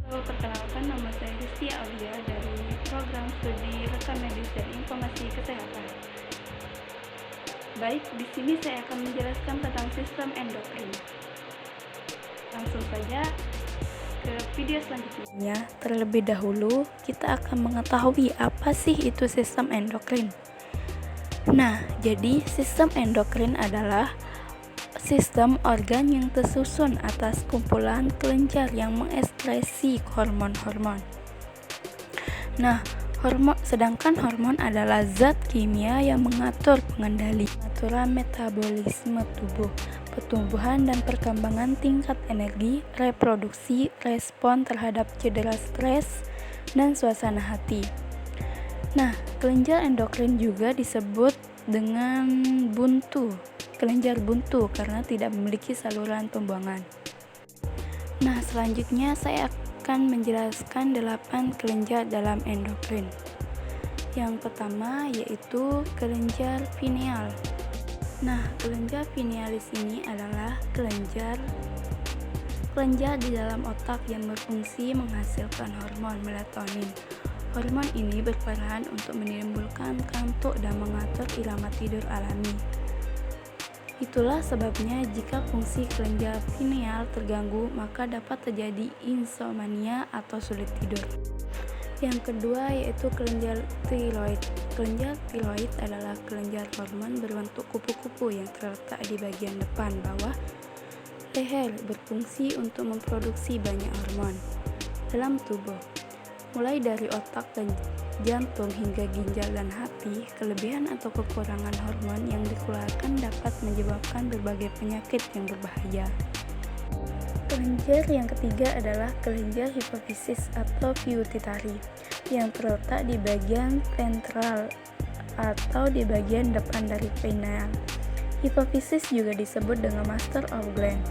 Halo, perkenalkan nama saya Rizky Aulia dari program studi rekam medis dan informasi kesehatan. Baik, di sini saya akan menjelaskan tentang sistem endokrin. Langsung saja ke video selanjutnya. Terlebih dahulu, kita akan mengetahui apa sih itu sistem endokrin. Nah, jadi sistem endokrin adalah sistem organ yang tersusun atas kumpulan kelenjar yang mengekskresi hormon-hormon. Nah, sedangkan hormon adalah zat kimia yang mengatur pengaturan metabolisme tubuh, pertumbuhan dan perkembangan tingkat energi, reproduksi, respon terhadap cedera stres, dan suasana hati. Nah, kelenjar endokrin juga disebut dengan kelenjar buntu karena tidak memiliki saluran pembuangan. Nah, selanjutnya saya akan menjelaskan 8 kelenjar dalam endokrin. Yang pertama yaitu kelenjar pineal. Nah, kelenjar pinealis ini adalah kelenjar di dalam otak yang berfungsi menghasilkan hormon melatonin. Hormon ini berperan untuk menimbulkan kantuk dan mengatur irama tidur alami. Itulah sebabnya jika fungsi kelenjar pineal terganggu, maka dapat terjadi insomnia atau sulit tidur. Yang kedua yaitu kelenjar tiroid. Kelenjar tiroid adalah kelenjar hormon berbentuk kupu-kupu yang terletak di bagian depan bawah leher, berfungsi untuk memproduksi banyak hormon dalam tubuh. Mulai dari otak dan jantung hingga ginjal dan hati, kelebihan atau kekurangan hormon yang dikeluarkan dapat menyebabkan berbagai penyakit yang berbahaya. Kelenjar yang ketiga adalah kelenjar hipofisis atau pituitari yang terletak di bagian ventral atau di bagian depan dari pineal. Hipofisis juga disebut dengan master of gland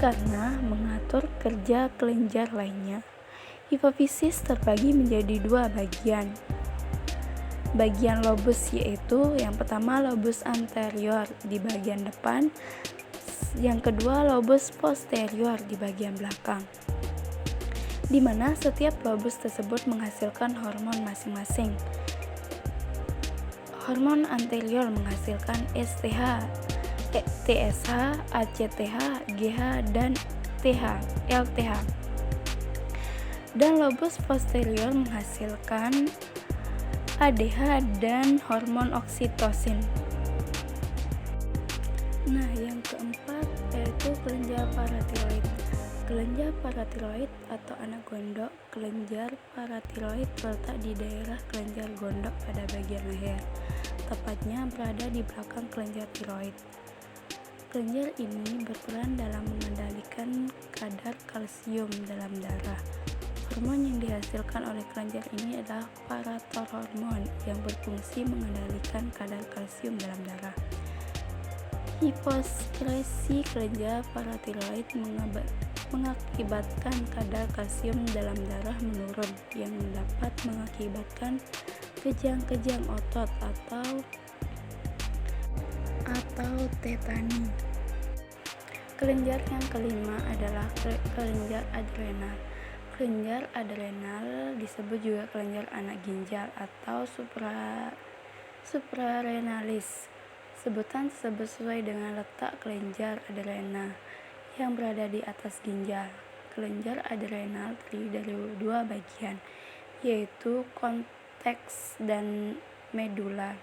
karena mengatur kerja kelenjar lainnya. Hipofisis terbagi menjadi dua bagian. Bagian lobus yaitu yang pertama lobus anterior di bagian depan, yang kedua lobus posterior di bagian belakang, di mana setiap lobus tersebut menghasilkan hormon masing-masing. Hormon anterior menghasilkan STH, TSH, ACTH, GH, dan LTH. Dan lobus posterior menghasilkan ADH dan hormon oksitosin. Nah, yang keempat yaitu kelenjar paratiroid. Kelenjar paratiroid atau anak gondok. Kelenjar paratiroid terletak di daerah kelenjar gondok pada bagian leher, tepatnya berada di belakang kelenjar tiroid. Kelenjar ini berperan dalam mengendalikan kadar kalsium dalam darah. Hormon yang dihasilkan oleh kelenjar ini adalah parathormon yang berfungsi mengendalikan kadar kalsium dalam darah. Hiposkresi kelenjar paratiroid mengakibatkan kadar kalsium dalam darah menurun yang dapat mengakibatkan kejang-kejang otot atau tetani. Kelenjar yang kelima adalah kelenjar adrenal. Kelenjar adrenal disebut juga kelenjar anak ginjal atau suprarenalis. Sebutan tersebut sesuai dengan letak kelenjar adrenal yang berada di atas ginjal. Kelenjar adrenal terdiri dari dua bagian, yaitu konteks dan medula.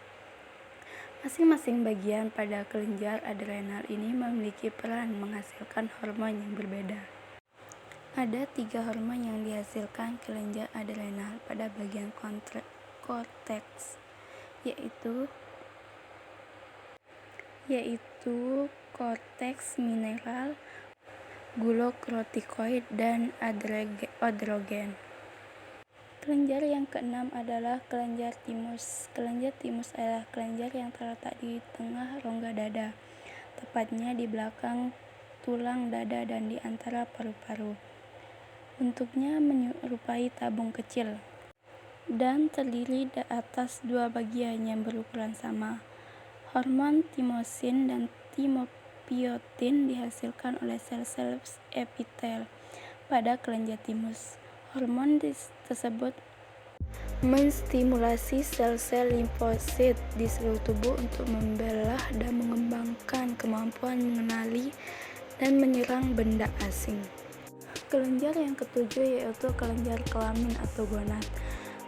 Masing-masing bagian pada kelenjar adrenal ini memiliki peran menghasilkan hormon yang berbeda. Ada 3 hormon yang dihasilkan kelenjar adrenal pada bagian korteks, yaitu korteks mineral, glukokortikoid, dan androgen. Kelenjar yang keenam adalah kelenjar timus. Kelenjar timus adalah kelenjar yang terletak di tengah rongga dada, tepatnya di belakang tulang dada dan di antara paru-paru. Bentuknya menyerupai tabung kecil dan terdiri atas dua bagian yang berukuran sama. Hormon timosin dan timopiotin dihasilkan oleh sel-sel epitel pada kelenjar timus. Hormon tersebut menstimulasi sel-sel limfosit di seluruh tubuh untuk membelah dan mengembangkan kemampuan mengenali dan menyerang benda asing. Kelenjar yang ketujuh yaitu kelenjar kelamin atau gonad.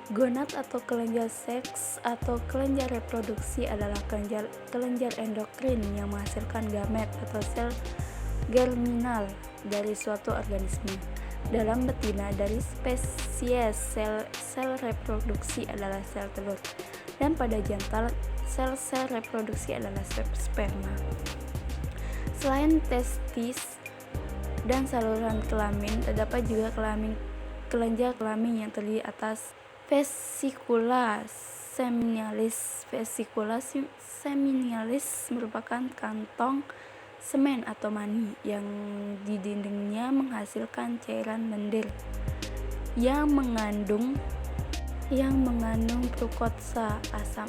Gonad atau kelenjar seks atau kelenjar reproduksi adalah kelenjar endokrin yang menghasilkan gamet atau sel germinal dari suatu organisme. Dalam betina dari spesies sel reproduksi adalah sel telur, dan pada jantan sel reproduksi adalah sperma. Selain testis dan saluran kelamin, terdapat juga kelenjar kelamin yang terdiri atas vesicula seminalis. Vesicula seminalis merupakan kantong semen atau mani yang di dindingnya menghasilkan cairan lendir yang mengandung fruktosa, asam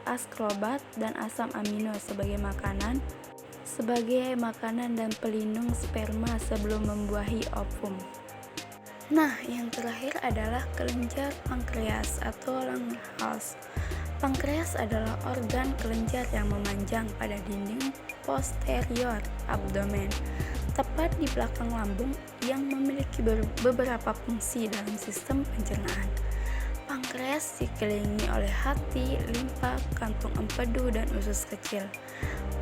askorbat, dan asam amino sebagai makanan dan pelindung sperma sebelum membuahi ovum. Nah, yang terakhir adalah kelenjar pankreas atau Langerhans. Pankreas adalah organ kelenjar yang memanjang pada dinding posterior abdomen, tepat di belakang lambung, yang memiliki beberapa fungsi dalam sistem pencernaan. Pankreas dikelilingi oleh hati, limfa, kantung empedu, dan usus kecil.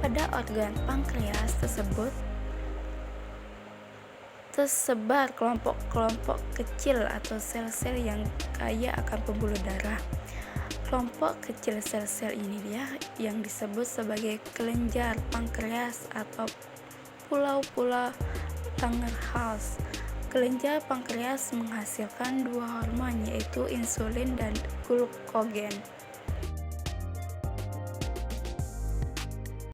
Pada organ pankreas tersebut tersebar kelompok-kelompok kecil atau sel-sel yang kaya akan pembuluh darah. Kelompok kecil sel-sel ini dia yang disebut sebagai kelenjar pankreas atau pulau-pulau Langerhans. Kelenjar pankreas menghasilkan dua hormon, yaitu insulin dan glukogen.